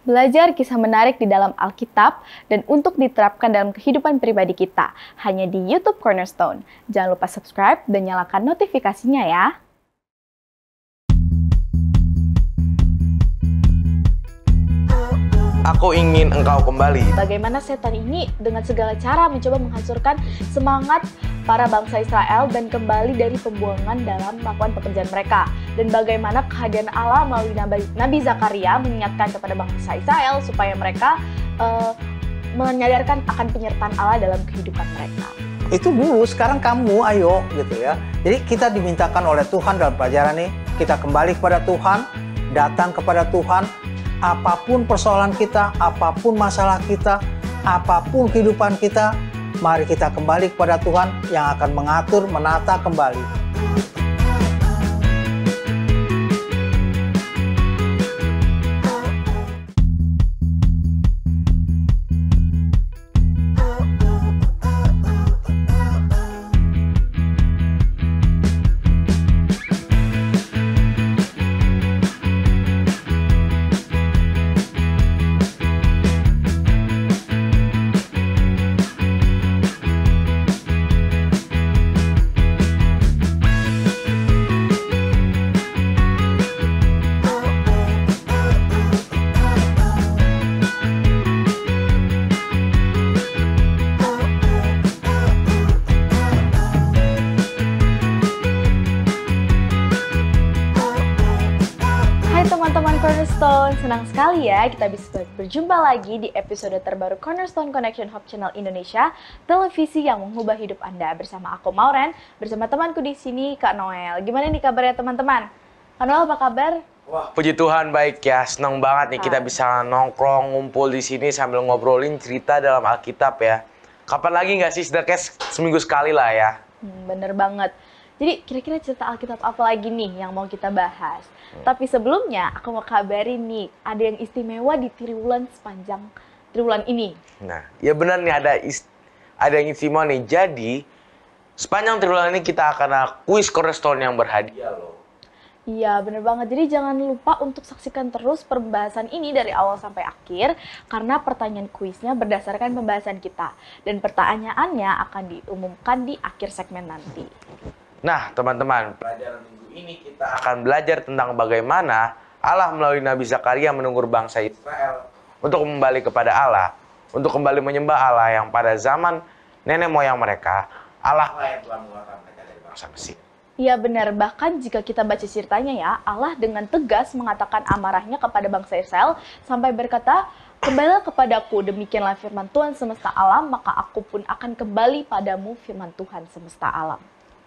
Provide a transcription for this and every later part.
Belajar kisah menarik di dalam Alkitab dan untuk diterapkan dalam kehidupan pribadi kita. Hanya di YouTube Cornerstone. Jangan lupa subscribe dan nyalakan notifikasinya ya. Aku ingin engkau kembali. Bagaimana setan ini dengan segala cara mencoba menghancurkan semangat para bangsa Israel dan kembali dari pembuangan dalam melakukan pekerjaan mereka. Dan bagaimana kehadiran Allah melalui Nabi Zakaria mengingatkan kepada bangsa Israel supaya mereka menyadarkan akan penyertaan Allah dalam kehidupan mereka. Itu dulu, sekarang kamu ayo gitu ya. Jadi kita dimintakan oleh Tuhan dalam pelajaran ini, kita kembali kepada Tuhan, datang kepada Tuhan. Apapun persoalan kita, apapun masalah kita, apapun kehidupan kita, mari kita kembali kepada Tuhan yang akan mengatur, menata kembali. Teman-teman Cornerstone, senang sekali ya kita bisa berjumpa lagi di episode terbaru Cornerstone Connection Hope Channel Indonesia, televisi yang mengubah hidup Anda. Bersama aku Mauren, bersama temanku di sini Kak Noel. Gimana nih kabarnya teman-teman? Kak Noel apa kabar? Wah, puji Tuhan baik ya. Senang banget nih kita bisa nongkrong, ngumpul di sini sambil ngobrolin cerita dalam Alkitab ya. Kapan lagi nggak sih? Sudah kayak seminggu sekali lah ya. Bener banget. Jadi kira-kira cerita Alkitab apa lagi nih yang mau kita bahas? Tapi sebelumnya aku mau kabarin nih, ada yang istimewa di triwulan sepanjang triwulan ini. Nah, ya benar nih ada yang istimewa nih. Jadi sepanjang triwulan ini kita akan kuis Cornerstone yang berhadiah loh. Iya, bener banget. Jadi jangan lupa untuk saksikan terus pembahasan ini dari awal sampai akhir, karena pertanyaan kuisnya berdasarkan pembahasan kita. Dan pertanyaannya akan diumumkan di akhir segmen nanti. Nah, teman-teman, pelajaran minggu ini kita akan belajar tentang bagaimana Allah melalui Nabi Zakaria menunggu bangsa Israel untuk kembali kepada Allah, untuk kembali menyembah Allah yang pada zaman nenek moyang mereka, Allah yang telah mengeluarkan mereka dari bangsa Mesir. Iya benar, bahkan jika kita baca ceritanya ya, Allah dengan tegas mengatakan amarahnya kepada bangsa Israel sampai berkata, "Kembalilah kepadaku, demikianlah firman Tuhan semesta alam, maka aku pun akan kembali padamu, firman Tuhan semesta alam."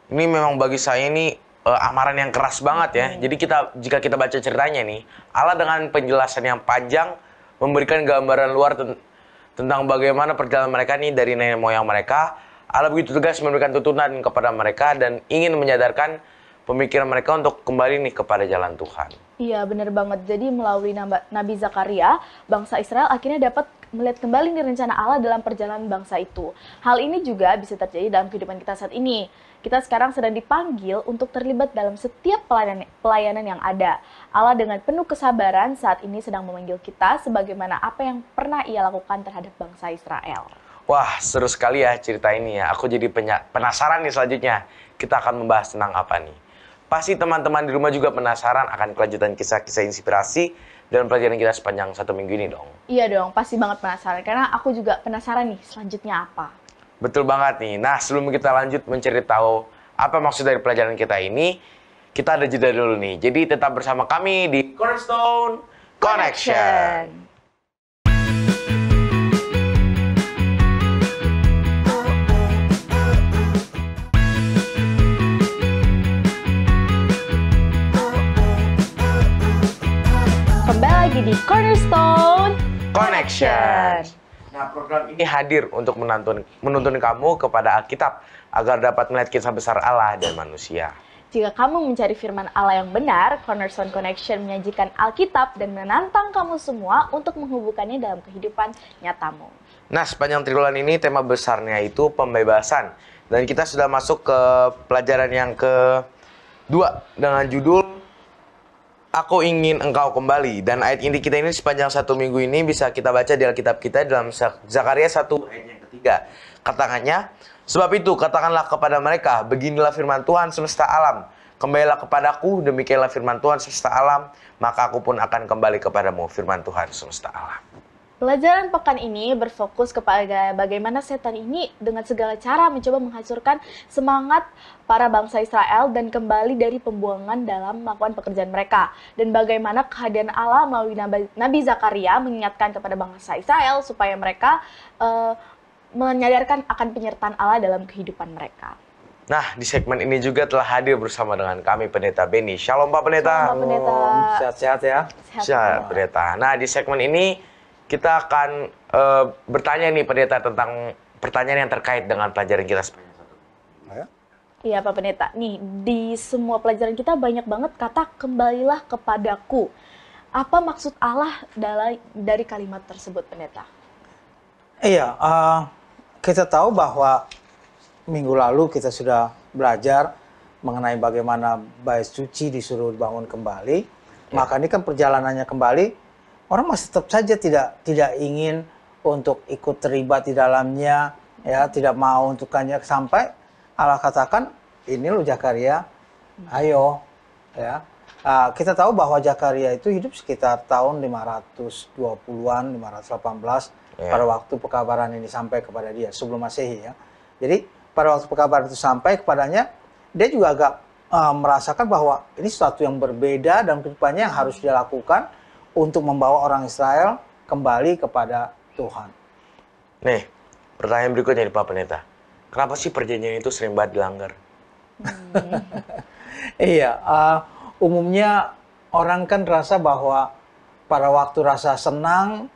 Ini memang bagi saya ini amaran yang keras banget ya. Jadi jika kita baca ceritanya nih, Allah dengan penjelasan yang panjang memberikan gambaran luar tentang bagaimana perjalanan mereka nih dari nenek moyang mereka. Allah begitu tegas memberikan tuntunan kepada mereka dan ingin menyadarkan pemikiran mereka untuk kembali nih kepada jalan Tuhan. Iya benar banget. Jadi melalui Nabi Zakaria, bangsa Israel akhirnya dapat melihat kembali nih rencana Allah dalam perjalanan bangsa itu. Hal ini juga bisa terjadi dalam kehidupan kita saat ini. Kita sekarang sedang dipanggil untuk terlibat dalam setiap pelayanan yang ada. Allah dengan penuh kesabaran saat ini sedang memanggil kita sebagaimana apa yang pernah Ia lakukan terhadap bangsa Israel. Wah, seru sekali ya cerita ini ya. Aku jadi penasaran nih selanjutnya. Kita akan membahas tentang apa nih. Pasti teman-teman di rumah juga penasaran akan kelanjutan kisah-kisah inspirasi dalam pelajaran kita sepanjang 1 minggu ini dong. Iya dong, pasti banget penasaran. Karena aku juga penasaran nih selanjutnya apa. Betul banget nih. Nah, sebelum kita lanjut mencari tahu apa maksud dari pelajaran kita ini, kita ada jeda dulu nih. Jadi tetap bersama kami di Cornerstone Connection. Kembali lagi di Cornerstone Connection. Nah, program ini hadir untuk menuntun kamu kepada Alkitab agar dapat melihat kisah besar Allah dan manusia. Jika kamu mencari firman Allah yang benar, Cornerstone Connection menyajikan Alkitab dan menantang kamu semua untuk menghubungkannya dalam kehidupan nyatamu. Nah, sepanjang triwulan ini tema besarnya itu pembebasan. Dan kita sudah masuk ke pelajaran yang kedua dengan judul aku ingin engkau kembali. Dan ayat inti kita ini sepanjang 1 minggu ini bisa kita baca di Alkitab kita dalam Zakaria 1 ayat yang ketiga. Katakannya, sebab itu katakanlah kepada mereka, beginilah firman Tuhan semesta alam. Kembalilah kepadaku, demikianlah firman Tuhan semesta alam, maka aku pun akan kembali kepadamu, firman Tuhan semesta alam. Pelajaran pekan ini berfokus kepada bagaimana setan ini dengan segala cara mencoba menghancurkan semangat para bangsa Israel dan kembali dari pembuangan dalam melakukan pekerjaan mereka. Dan bagaimana kehadiran Allah melalui Nabi Zakaria mengingatkan kepada bangsa Israel supaya mereka menyadarkan akan penyertaan Allah dalam kehidupan mereka. Nah, di segmen ini juga telah hadir bersama dengan kami Pendeta Benny. Shalom Pak Pendeta. Shalom Pak Pendeta. Sehat-sehat ya. Shalom Pendeta. Nah, di segmen ini kita akan bertanya nih Pendeta tentang pertanyaan yang terkait dengan pelajaran kita sepanjang 1 minggu. Iya Pak Pendeta, nih di semua pelajaran kita banyak banget kata kembalilah kepadaku. Apa maksud Allah dari kalimat tersebut Pendeta? Iya, kita tahu bahwa minggu lalu kita sudah belajar mengenai bagaimana bait suci disuruh bangun kembali. Maka ini kan perjalanannya kembali, orang masih tetap saja tidak ingin untuk ikut terlibat di dalamnya, ya, tidak mau untukkannya sampai Allah katakan, ini lo Zakaria, ayo, ya. Kita tahu bahwa Zakaria itu hidup sekitar tahun 520-an, 518 pada waktu pekabaran ini sampai kepada dia sebelum Masehi, ya. Jadi pada waktu pekabaran itu sampai kepadanya, dia juga agak merasakan bahwa ini sesuatu yang berbeda dan kehidupannya yang harus dia lakukan untuk membawa orang Israel kembali kepada Tuhan. Nih, pertanyaan berikutnya nih Pak Pendeta. Kenapa sih perjanjian itu sering banget dilanggar? Iya, umumnya orang kan rasa bahwa pada waktu rasa senang,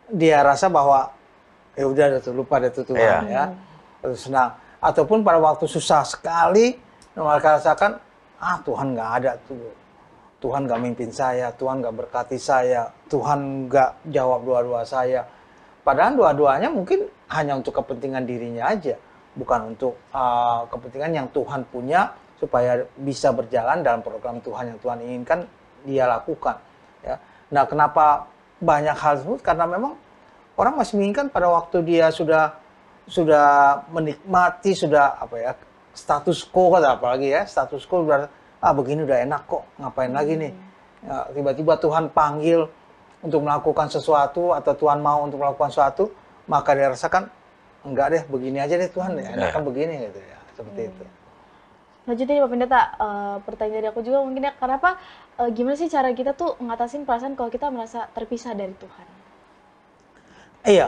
dia rasa bahwa ya udah lupa deh Tuhan, ya. Terus senang. Ataupun pada waktu susah sekali, mereka rasakan, Tuhan nggak ada tuh. Tuhan nggak mimpin saya, Tuhan nggak berkati saya, Tuhan nggak jawab doa-doa saya. Padahal doa-doanya mungkin hanya untuk kepentingan dirinya aja, bukan untuk kepentingan yang Tuhan punya supaya bisa berjalan dalam program Tuhan yang Tuhan inginkan dia lakukan. Ya. Nah, kenapa banyak hal tersebut? Karena memang orang masih menginginkan pada waktu dia sudah menikmati, sudah status quo, apalagi ya, status quo berarti begini udah enak kok, ngapain lagi nih. Ya, tiba-tiba Tuhan panggil untuk melakukan sesuatu atau Tuhan mau untuk melakukan sesuatu, maka dia rasakan enggak deh, begini aja deh Tuhan, ya enakan begini gitu ya, seperti itu. Lanjutin Pak Pendeta, pertanyaan dari aku juga mungkin ya, kenapa gimana sih cara kita tuh ngatasin perasaan kalau kita merasa terpisah dari Tuhan? Iya,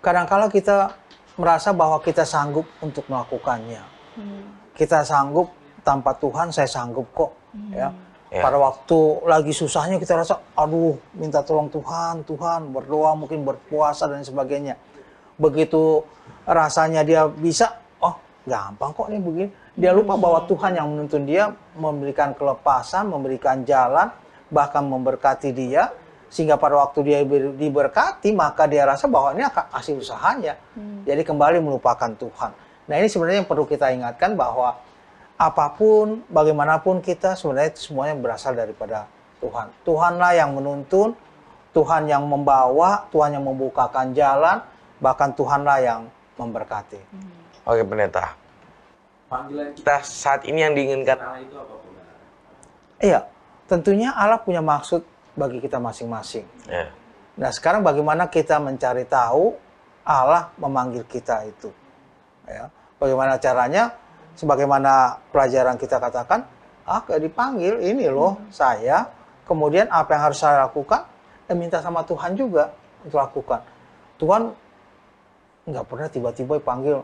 kadang-kala kita merasa bahwa kita sanggup untuk melakukannya. Kita sanggup, tanpa Tuhan saya sanggup kok. Ya. Pada waktu lagi susahnya kita rasa, aduh minta tolong Tuhan, berdoa, mungkin berpuasa dan sebagainya. Begitu rasanya dia bisa, oh gampang kok nih begini. Dia lupa bahwa Tuhan yang menuntun dia, memberikan kelepasan, memberikan jalan, bahkan memberkati dia. Sehingga pada waktu dia diberkati, maka dia rasa bahwa ini akan hasil usahanya. Jadi kembali melupakan Tuhan. Nah, ini sebenarnya yang perlu kita ingatkan bahwa apapun, bagaimanapun kita, sebenarnya itu semuanya berasal daripada Tuhan. Tuhanlah yang menuntun, Tuhan yang membawa, Tuhan yang membukakan jalan, bahkan Tuhanlah yang memberkati. Oke Pendeta, panggilan kita saat ini yang diinginkan Allah itu apa? Iya, tentunya Allah punya maksud bagi kita masing-masing. Nah, sekarang bagaimana kita mencari tahu Allah memanggil kita itu? Ya, bagaimana caranya? Sebagaimana pelajaran kita katakan, kayak dipanggil, ini loh saya. Kemudian apa yang harus saya lakukan? Minta sama Tuhan juga untuk lakukan. Tuhan nggak pernah tiba-tiba panggil,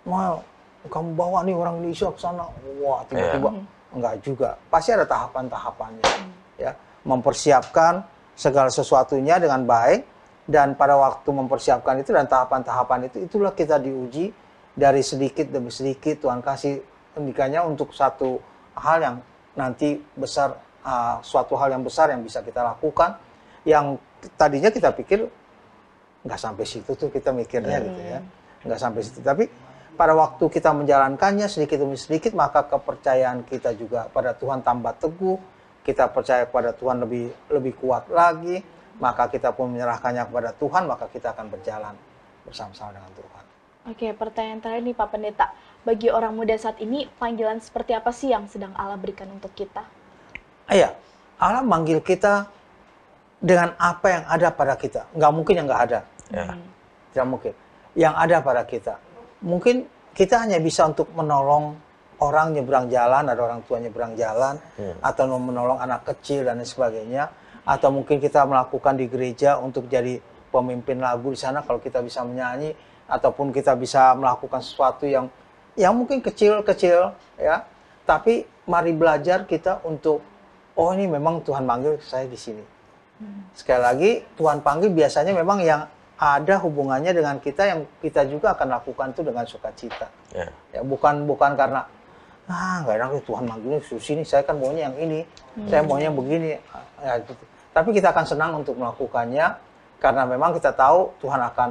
mau kamu bawa nih orang Indonesia ke sana. Wah, tiba-tiba enggak juga. Pasti ada tahapan-tahapannya. Ya. Mempersiapkan segala sesuatunya dengan baik, dan pada waktu mempersiapkan itu dan tahapan-tahapan itu, itulah kita diuji dari sedikit demi sedikit. Tuhan kasih pendidikannya untuk satu hal yang nanti besar, suatu hal yang besar yang bisa kita lakukan, yang tadinya kita pikir nggak sampai situ tuh kita mikirnya gitu ya, nggak sampai situ. Tapi pada waktu kita menjalankannya sedikit demi sedikit, maka kepercayaan kita juga pada Tuhan tambah teguh. kita percaya kepada Tuhan lebih kuat lagi, maka kita pun menyerahkannya kepada Tuhan, maka kita akan berjalan bersama-sama dengan Tuhan. Oke, pertanyaan terakhir nih Pak Pendeta. Bagi orang muda saat ini, panggilan seperti apa sih yang sedang Allah berikan untuk kita? Iya, Allah manggil kita dengan apa yang ada pada kita. Nggak mungkin yang nggak ada. Ya. Tidak mungkin. Yang ada pada kita. Mungkin kita hanya bisa untuk menolong orang nyebrang jalan, ada orang tua nyebrang jalan, atau menolong anak kecil dan lain sebagainya. Atau mungkin kita melakukan di gereja untuk jadi pemimpin lagu di sana kalau kita bisa menyanyi, ataupun kita bisa melakukan sesuatu yang mungkin kecil-kecil, ya. Tapi mari belajar kita untuk, oh ini memang Tuhan panggil saya di sini. Sekali lagi, Tuhan panggil biasanya memang yang ada hubungannya dengan kita, yang kita juga akan lakukan itu dengan sukacita. Ya, bukan karena nggak enak Tuhan manggilnya ke sini, saya kan maunya yang ini, saya maunya begini. Ya, gitu. Tapi kita akan senang untuk melakukannya karena memang kita tahu Tuhan akan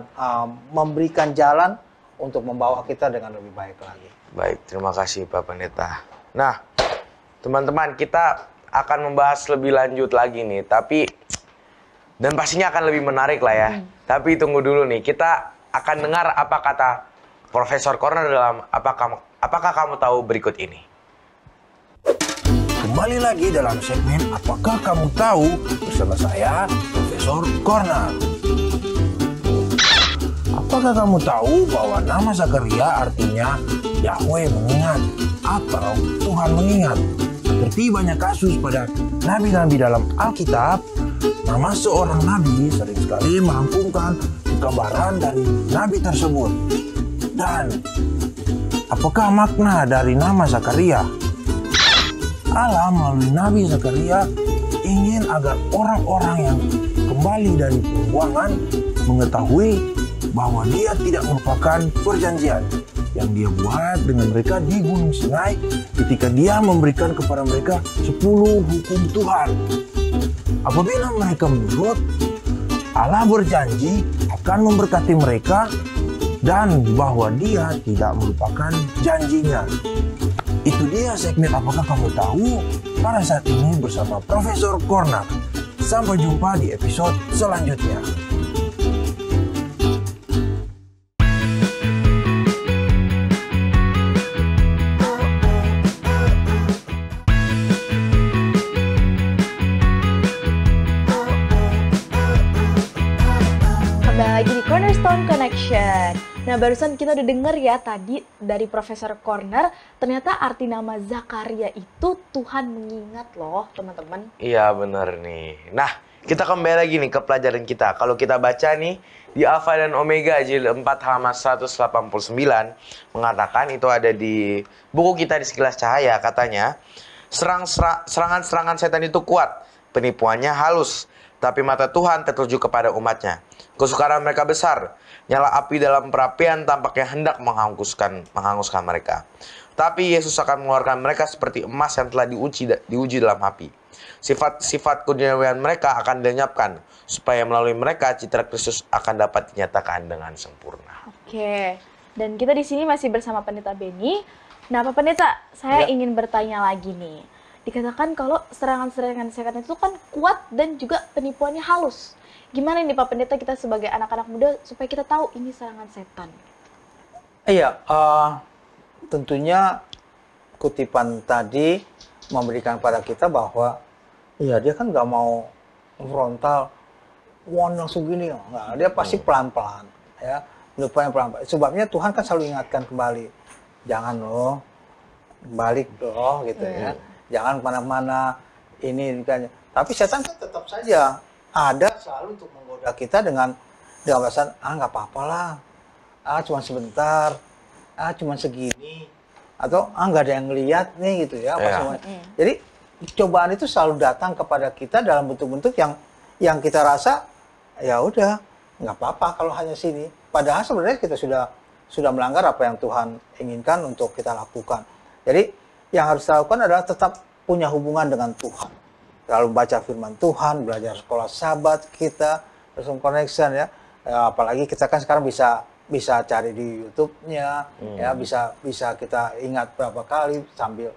memberikan jalan untuk membawa kita dengan lebih baik lagi. Baik, terima kasih Pak Pendeta. Nah, teman-teman, kita akan membahas lebih lanjut lagi nih, dan pastinya akan lebih menarik lah ya. Tapi tunggu dulu nih, kita akan dengar apa kata Profesor Corner dalam apakah kamu tahu berikut ini. Kembali lagi dalam segmen Apakah Kamu Tahu bersama saya, Profesor Corner. Apakah kamu tahu bahwa nama Zakaria artinya Yahweh mengingat atau Tuhan mengingat? Seperti banyak kasus pada nabi-nabi dalam Alkitab, nama seorang nabi sering sekali merampungkan gambaran dari nabi tersebut. Dan apakah makna dari nama Zakaria? Allah melalui Nabi Zakaria ingin agar orang-orang yang kembali dari pembuangan mengetahui bahwa dia tidak merupakan perjanjian yang dia buat dengan mereka di Gunung Sinai ketika dia memberikan kepada mereka 10 hukum Tuhan. Apabila mereka menurut, Allah berjanji akan memberkati mereka dan bahwa dia tidak melupakan janjinya. Itu dia segmen Apakah Kamu Tahu pada saat ini bersama Profesor Corner. Sampai jumpa di episode selanjutnya. Kembali lagi di Cornerstone Connection. Nah, barusan kita udah denger ya tadi dari Profesor Corner, ternyata arti nama Zakaria itu Tuhan mengingat loh, teman-teman. Iya, bener nih. Nah, kita kembali lagi nih ke pelajaran kita. Kalau kita baca nih, di Alfa dan Omega jilid 4 halaman 189, mengatakan itu ada di buku kita di Sekilas Cahaya, katanya, serangan-serangan setan itu kuat, penipuannya halus, tapi mata Tuhan tertuju kepada umatnya. Kesukaran mereka besar, nyala api dalam perapian tampaknya hendak menghanguskan mereka. Tapi Yesus akan mengeluarkan mereka seperti emas yang telah diuji dalam api. Sifat keduniawian mereka akan dilenyapkan, supaya melalui mereka citra Kristus akan dapat dinyatakan dengan sempurna. Oke, dan kita di sini masih bersama Pendeta Benny. Nah, Pak Pendeta, saya ingin bertanya lagi nih. Dikatakan kalau serangan-serangan setan itu kan kuat dan juga penipuannya halus. Gimana nih Pak Pendeta, kita sebagai anak-anak muda supaya kita tahu ini serangan setan? Iya, tentunya kutipan tadi memberikan pada kita bahwa iya dia kan nggak mau frontal, langsung gini, nggak, dia pasti pelan-pelan, ya, pelan-pelan. Sebabnya Tuhan kan selalu ingatkan kembali, jangan loh, balik loh, gitu ya, jangan kemana-mana, ini kan. Tapi setan kan tetap saja ada selalu untuk menggoda kita dengan alasan, nggak apa-apa lah, cuma sebentar, cuma segini, atau nggak ada yang ngeliat nih gitu ya. Jadi cobaan itu selalu datang kepada kita dalam bentuk-bentuk yang kita rasa ya udah nggak apa-apa kalau hanya sini. Padahal sebenarnya kita sudah melanggar apa yang Tuhan inginkan untuk kita lakukan. Jadi yang harus dilakukan adalah tetap punya hubungan dengan Tuhan. Lalu baca firman Tuhan, belajar sekolah sahabat kita, Cornerstone Connection ya. Apalagi kita kan sekarang bisa cari di YouTube-nya, ya bisa kita ingat berapa kali sambil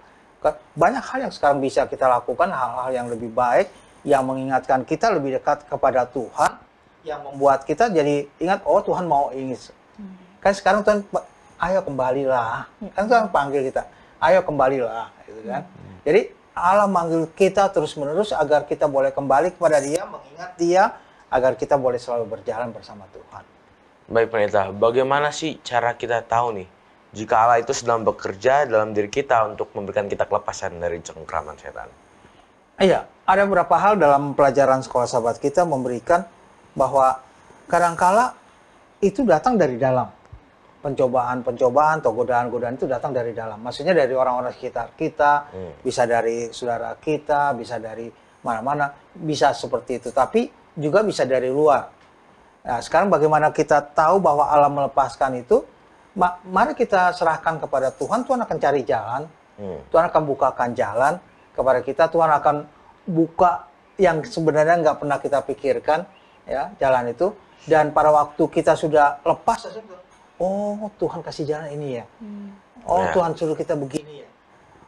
Banyak hal yang sekarang bisa kita lakukan, hal-hal yang lebih baik, yang mengingatkan kita lebih dekat kepada Tuhan, yang membuat kita jadi ingat, oh Tuhan mau ini. Kan sekarang Tuhan, ayo kembalilah. Kan Tuhan panggil kita, ayo kembalilah. Gitu kan. Jadi Allah manggil kita terus-menerus agar kita boleh kembali kepada Dia, mengingat Dia, agar kita boleh selalu berjalan bersama Tuhan. Baik Pendeta, bagaimana sih cara kita tahu nih jika Allah itu sedang bekerja dalam diri kita untuk memberikan kita kelepasan dari cengkraman setan? Iya, ada beberapa hal dalam pelajaran sekolah sahabat kita memberikan bahwa kadangkala itu datang dari dalam. Pencobaan-pencobaan atau godaan-godaan itu datang dari dalam. Maksudnya dari orang-orang sekitar kita, bisa dari saudara kita, bisa dari mana-mana, bisa seperti itu. Tapi juga bisa dari luar. Nah, sekarang bagaimana kita tahu bahwa Allah melepaskan itu? Mari kita serahkan kepada Tuhan. Tuhan akan cari jalan. Tuhan akan bukakan jalan kepada kita. Tuhan akan buka yang sebenarnya nggak pernah kita pikirkan, ya, jalan itu. Dan pada waktu kita sudah lepas, oh Tuhan kasih jalan ini ya. Oh Tuhan suruh kita begini ya.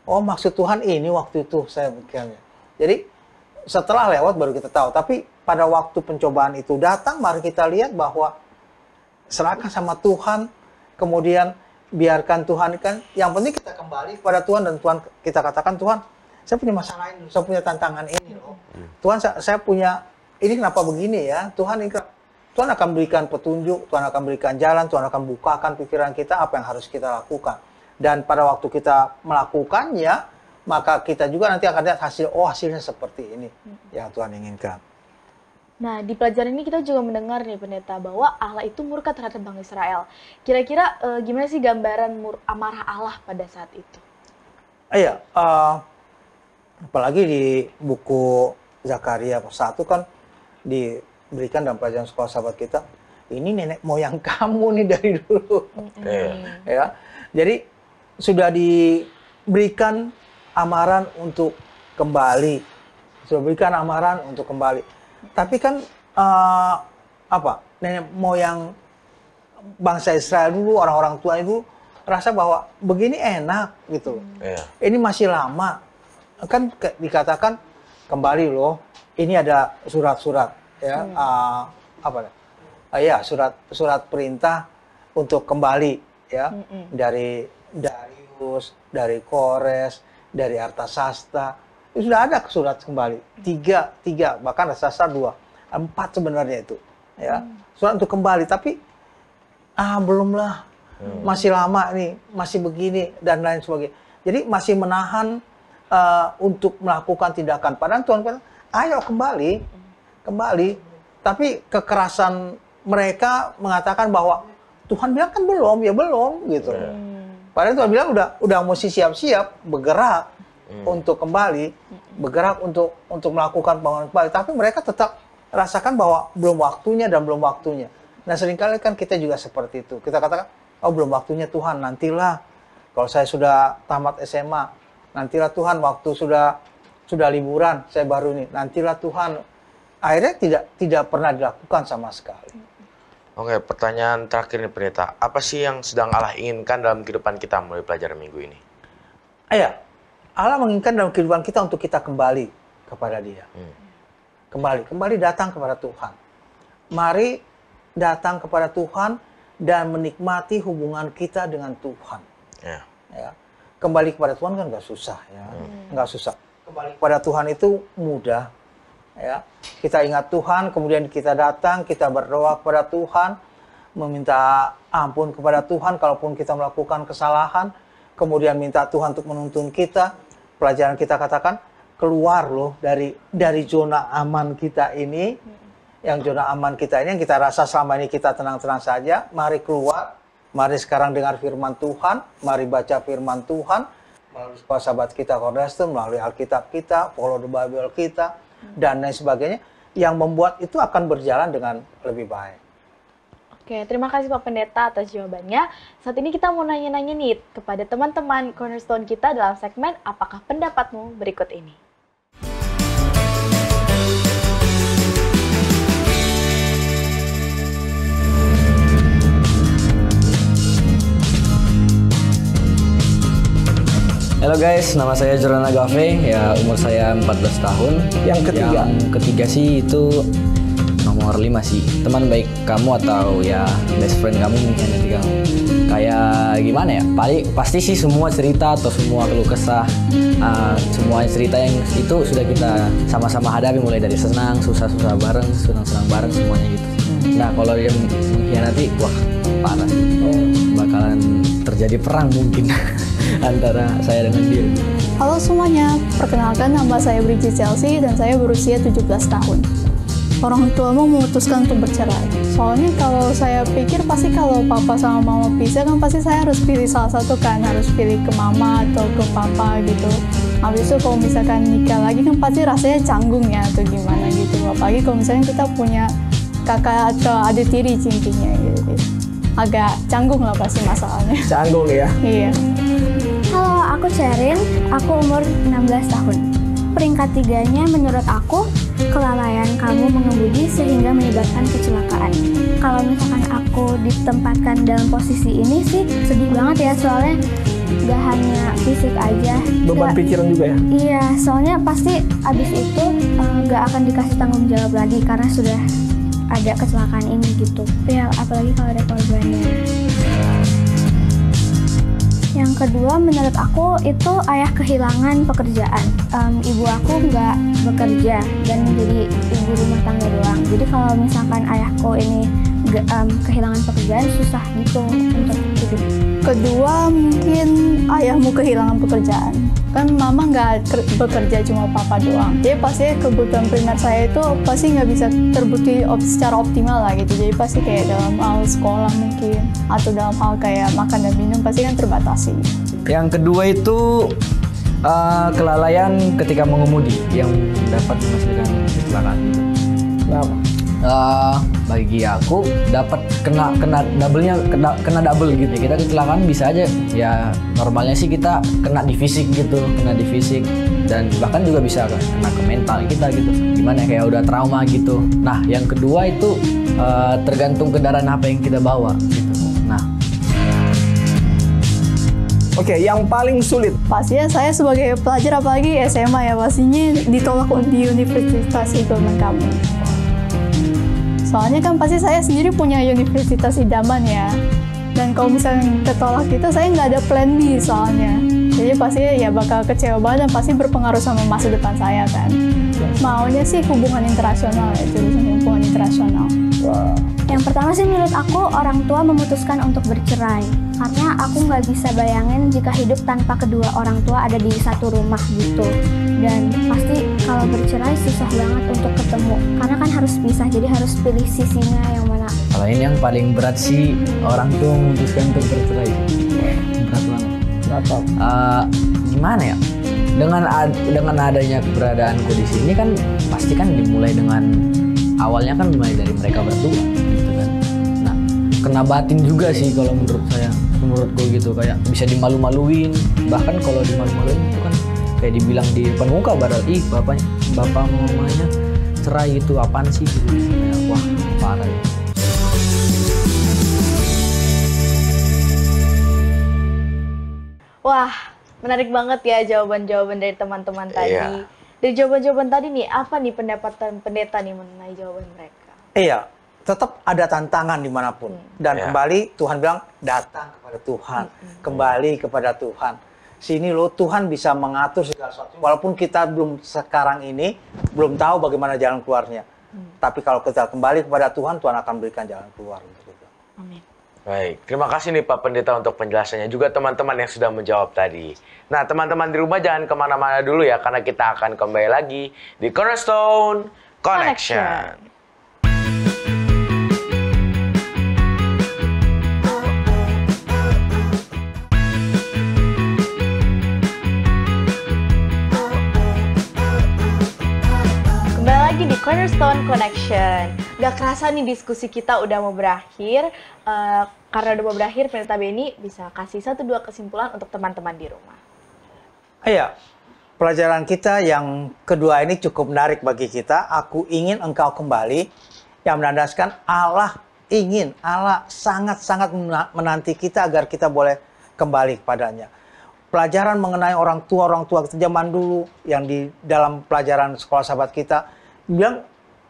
Oh maksud Tuhan ini waktu itu saya pikirnya. Jadi setelah lewat baru kita tahu. Tapi pada waktu pencobaan itu datang, mari kita lihat bahwa serahkan sama Tuhan. Kemudian biarkan Tuhan, kan yang penting kita kembali kepada Tuhan, dan Tuhan kita katakan, Tuhan saya punya masalah ini, saya punya tantangan ini loh. Tuhan saya punya ini, kenapa begini ya. Tuhan akan berikan petunjuk, Tuhan akan berikan jalan, Tuhan akan bukakan pikiran kita apa yang harus kita lakukan. Dan pada waktu kita melakukannya, maka kita juga nanti akan lihat hasilnya seperti ini yang Tuhan inginkan. Nah, di pelajaran ini kita juga mendengar nih Pendeta bahwa Allah itu murka terhadap bangsa Israel. Kira-kira gimana sih gambaran amarah Allah pada saat itu? Iya, apalagi di buku Zakaria 1 kan diberikan dalam pelajaran sekolah sahabat kita, ini nenek moyang kamu nih dari dulu. Ya, jadi sudah diberikan amaran untuk kembali, sudah berikan amaran untuk kembali. Tapi kan nenek moyang bangsa Israel dulu, orang-orang tua itu rasa bahwa begini enak gitu. Ini masih lama. Kan dikatakan kembali loh. Ini ada surat-surat ya, surat perintah untuk kembali ya, dari Darius, dari Kores, dari Artasasta. Sudah ada surat kembali, tiga, bahkan Artasasta 2, 4 sebenarnya itu, ya, surat untuk kembali. Tapi belum lah, masih lama nih, masih begini dan lain sebagainya. Jadi masih menahan untuk melakukan tindakan. Padahal Tuhan kata, ayo kembali. Tapi kekerasan mereka mengatakan bahwa Tuhan bilang kan belum, ya belum gitu. Padahal Tuhan bilang udah mesti siap-siap bergerak untuk kembali, bergerak untuk melakukan bangunan kembali. Tapi mereka tetap rasakan bahwa belum waktunya dan belum waktunya. Nah seringkali kan kita juga seperti itu. Kita katakan, oh belum waktunya Tuhan, nantilah. Kalau saya sudah tamat SMA, nantilah Tuhan. Waktu sudah liburan, saya baru ini, nantilah Tuhan. Akhirnya tidak pernah dilakukan sama sekali. Oke, pertanyaan terakhir nih Pendeta. Apa sih yang sedang Allah inginkan dalam kehidupan kita melalui pelajaran minggu ini? Allah menginginkan dalam kehidupan kita untuk kita kembali kepada Dia. Kembali datang kepada Tuhan. Mari datang kepada Tuhan dan menikmati hubungan kita dengan Tuhan. Ya. Kembali kepada Tuhan kan nggak susah ya, nggak susah. Kembali kepada Tuhan itu mudah. Ya, kita ingat Tuhan, kemudian kita datang, kita berdoa kepada Tuhan, meminta ampun kepada Tuhan kalaupun kita melakukan kesalahan, kemudian minta Tuhan untuk menuntun kita. Pelajaran kita katakan, keluar loh dari zona aman kita ini, yang zona aman kita ini yang kita rasa selama ini kita tenang-tenang saja. Mari keluar, mari sekarang dengar firman Tuhan, mari baca firman Tuhan melalui sekolah sahabat kita Cornerstone, melalui Alkitab kita, Follow the Bible kita, dan lain sebagainya, yang membuat itu akan berjalan dengan lebih baik. Oke, terima kasih Pak Pendeta atas jawabannya. Saat ini kita mau nanya-nanya nih kepada teman-teman Cornerstone kita dalam segmen Apakah Pendapatmu berikut ini. Halo guys, nama saya Jordan Agave, ya umur saya 14 tahun. Yang ketiga? Yang ketiga sih itu nomor 5 sih. Teman baik kamu atau ya best friend kamu mungkin nanti kamu. Kayak gimana ya? Pasti sih semua cerita atau semua keluh kesah, semua cerita yang itu sudah kita sama-sama hadapi, mulai dari senang, susah-susah bareng, senang-senang bareng, semuanya gitu. Nah kalau dia mengkhianati, wah parah sih. Bakalan terjadi perang mungkin antara saya dengan dia. Halo semuanya, perkenalkan nama saya Bridget Chelsea dan saya berusia 17 tahun. Orang tuamu memutuskan untuk bercerai. Soalnya kalau saya pikir pasti kalau papa sama mama pisah kan pasti saya harus pilih salah satu kan, harus pilih ke mama atau ke papa gitu. Habis itu kalau misalkan nikah lagi kan pasti rasanya canggung ya atau gimana gitu. Apalagi kalau misalnya kita punya kakak atau adik tiri intinya gitu. Agak canggung lah pasti masalahnya. Canggung ya. Iya. Halo, aku Sherin, aku umur 16 tahun. Peringkat 3-nya menurut aku, kelalaian kamu mengemudi sehingga menyebabkan kecelakaan. Kalau misalkan aku ditempatkan dalam posisi ini sih sedih banget ya, soalnya gak hanya fisik aja. Beban pikiran juga ya? Iya, soalnya pasti abis itu gak akan dikasih tanggung jawab lagi karena sudah ada kecelakaan ini gitu. Ya, apalagi kalau ada korbannya. Yang kedua, menurut aku itu ayah kehilangan pekerjaan. Ibu aku nggak bekerja dan menjadi ibu rumah tangga doang. Jadi kalau misalkan ayahku ini kehilangan pekerjaan, susah gitu untuk hidup. Kedua, mungkin ayahmu kehilangan pekerjaan. Kan mama nggak bekerja, cuma papa doang. Jadi pasti kebutuhan primer saya itu pasti nggak bisa terbukti secara optimal lah gitu. Jadi pasti kayak dalam hal sekolah mungkin, atau dalam hal kayak makan dan minum pasti kan terbatasi. Yang kedua itu kelalaian ketika mengemudi yang dapat menghasilkan kecelakaan gitu. Kenapa? Bagi aku dapat kena double gitu. Kita kecelakaan bisa aja ya, normalnya sih kita kena di fisik gitu, dan bahkan juga bisa kena ke mental kita gitu. Gimana kayak udah trauma gitu. Nah, yang kedua itu tergantung kendaraan apa yang kita bawa gitu. Nah, Oke, yang paling sulit. Pastinya saya sebagai pelajar apalagi SMA ya, pastinya ditolak di universitas Igoman kamu. Soalnya kan pasti saya sendiri punya universitas idaman ya. Dan kalau misalnya ketolak itu saya nggak ada plan B soalnya. Jadi pasti ya bakal kecewa banget dan pasti berpengaruh sama masa depan saya kan. Maunya sih hubungan internasional ya, jurusan hubungan internasional. Yang pertama sih menurut aku, orang tua memutuskan untuk bercerai. Karena aku nggak bisa bayangin jika hidup tanpa kedua orang tua ada di satu rumah gitu. Dan pasti kalau bercerai susah banget untuk ketemu. Karena kan harus pisah, jadi harus pilih sisinya yang mana. kalau ini yang paling berat sih orang tua memutuskan untuk bercerai. Berat banget. Kenapa? Gimana ya? Dengan adanya keberadaanku di sini kan pasti kan dimulai dengan awalnya kan dimulai dari mereka berdua gitu kan. Nah, kena batin juga sih kalau menurutku gitu, kayak bisa dimalu-maluin. Bahkan kalau dimalu-maluin itu kan kayak dibilang di depan muka berarti bapak mamanya cerai gitu, apaan sih gitu. Kayak, wah, parah ya. Wah, menarik banget ya jawaban-jawaban dari teman-teman tadi. Iya. Dari jawaban-jawaban tadi nih, apa nih pendapatan pendeta nih mengenai jawaban mereka? Iya, tetap ada tantangan dimanapun. Dan Ya. kembali Tuhan bilang, datang kepada Tuhan. Kembali kepada Tuhan. Sini loh, Tuhan bisa mengatur segala sesuatu. Walaupun kita belum sekarang ini, belum tahu bagaimana jalan keluarnya. Tapi kalau kita kembali kepada Tuhan, Tuhan akan berikan jalan keluar untuk itu. Amin. Baik, terima kasih nih Pak Pendeta untuk penjelasannya. Juga teman-teman yang sudah menjawab tadi. Nah, teman-teman di rumah jangan kemana-mana dulu ya, karena kita akan kembali lagi di Cornerstone Connection. Kembali lagi di Cornerstone Connection. Gak kerasa nih diskusi kita udah mau berakhir. Karena udah mau berakhir, Pendeta Benny bisa kasih 1-2 kesimpulan untuk teman-teman di rumah. Iya, pelajaran kita yang kedua ini cukup menarik bagi kita. Aku ingin engkau kembali, yang menandaskan Allah sangat-sangat menanti kita agar kita boleh kembali kepadanya. pelajaran mengenai orang tua kita zaman dulu yang di dalam pelajaran sekolah sahabat kita bilang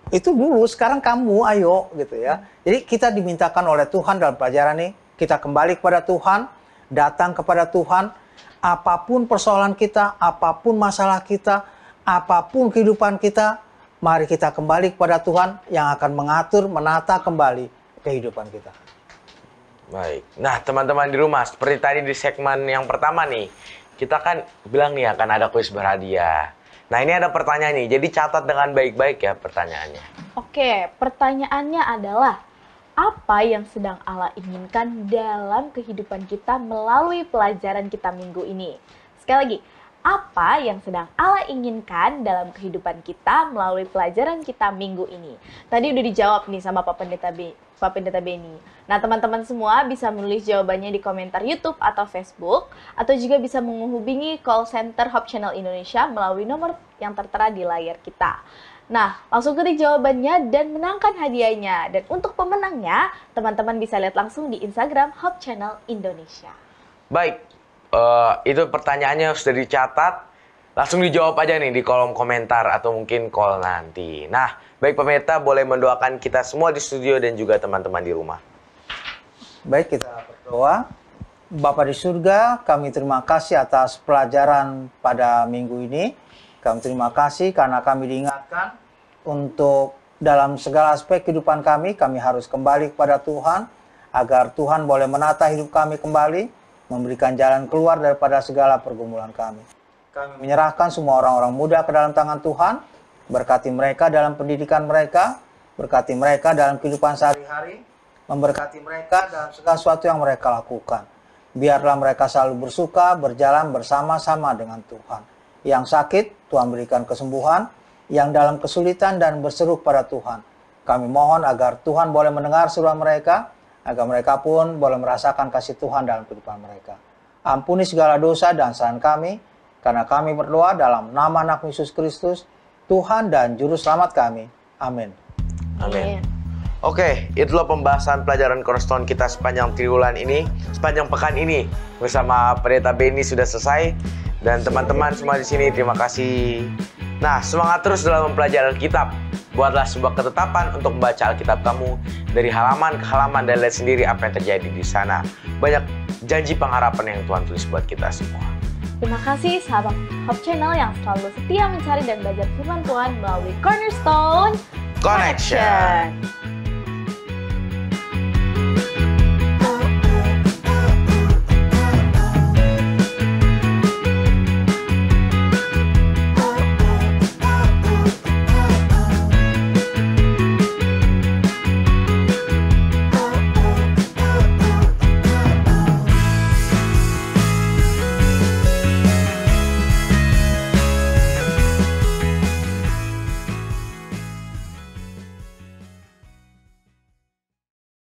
itu dulu, sekarang kamu ayo gitu ya. Jadi kita dimintakan oleh Tuhan dalam pelajaran ini, kita kembali kepada Tuhan, datang kepada Tuhan, apapun persoalan kita, apapun masalah kita, apapun kehidupan kita, mari kita kembali kepada Tuhan yang akan mengatur, menata kembali kehidupan kita. Baik. Nah, teman-teman di rumah, seperti tadi di segmen yang pertama nih, kita kan bilang nih akan ada kuis berhadiah. Nah, ini ada pertanyaan nih, jadi catat dengan baik-baik ya pertanyaannya. Oke, pertanyaannya adalah, apa yang sedang Allah inginkan dalam kehidupan kita melalui pelajaran kita minggu ini? Sekali lagi, apa yang sedang Allah inginkan dalam kehidupan kita melalui pelajaran kita minggu ini? Tadi udah dijawab nih sama Pak Pendeta Benny. Nah, teman-teman semua bisa menulis jawabannya di komentar YouTube atau Facebook, atau juga bisa menghubungi call center Hope Channel Indonesia melalui nomor yang tertera di layar kita. Nah, langsung ketik jawabannya dan menangkan hadiahnya. Dan untuk pemenangnya, teman-teman bisa lihat langsung di Instagram Hope Channel Indonesia. Baik. Itu pertanyaannya sudah dicatat, langsung dijawab aja nih di kolom komentar atau mungkin call nanti. Nah, baik pemirsa, boleh mendoakan kita semua di studio dan juga teman-teman di rumah. Baik, kita berdoa. Bapa di surga, kami terima kasih atas pelajaran pada minggu ini. Kami terima kasih karena kami diingatkan untuk dalam segala aspek kehidupan kami harus kembali kepada Tuhan, agar Tuhan boleh menata hidup kami kembali, memberikan jalan keluar daripada segala pergumulan kami. Kami menyerahkan semua orang-orang muda ke dalam tangan Tuhan, berkati mereka dalam pendidikan mereka, berkati mereka dalam kehidupan sehari-hari, memberkati mereka dalam segala sesuatu yang mereka lakukan. Biarlah mereka selalu bersuka, berjalan bersama-sama dengan Tuhan. Yang sakit, Tuhan berikan kesembuhan, yang dalam kesulitan dan berseru pada Tuhan. Kami mohon agar Tuhan boleh mendengar seruan mereka, agar mereka pun boleh merasakan kasih Tuhan dalam kehidupan mereka. Ampuni segala dosa dan kesalahan kami, karena kami berdoa dalam nama anak Yesus Kristus, Tuhan dan Juru Selamat kami. Amin. Amin. Oke, itulah pembahasan pelajaran Cornerstone kita sepanjang triwulan ini, sepanjang pekan ini bersama Pendeta Benny sudah selesai, dan teman-teman semua di sini terima kasih. Nah, semangat terus dalam mempelajari Alkitab. Buatlah sebuah ketetapan untuk membaca Alkitab kamu dari halaman ke halaman dan lihat sendiri apa yang terjadi di sana. Banyak janji pengharapan yang Tuhan tulis buat kita semua. Terima kasih sahabat Hope Channel yang selalu setia mencari dan belajar firman Tuhan melalui Cornerstone Connection.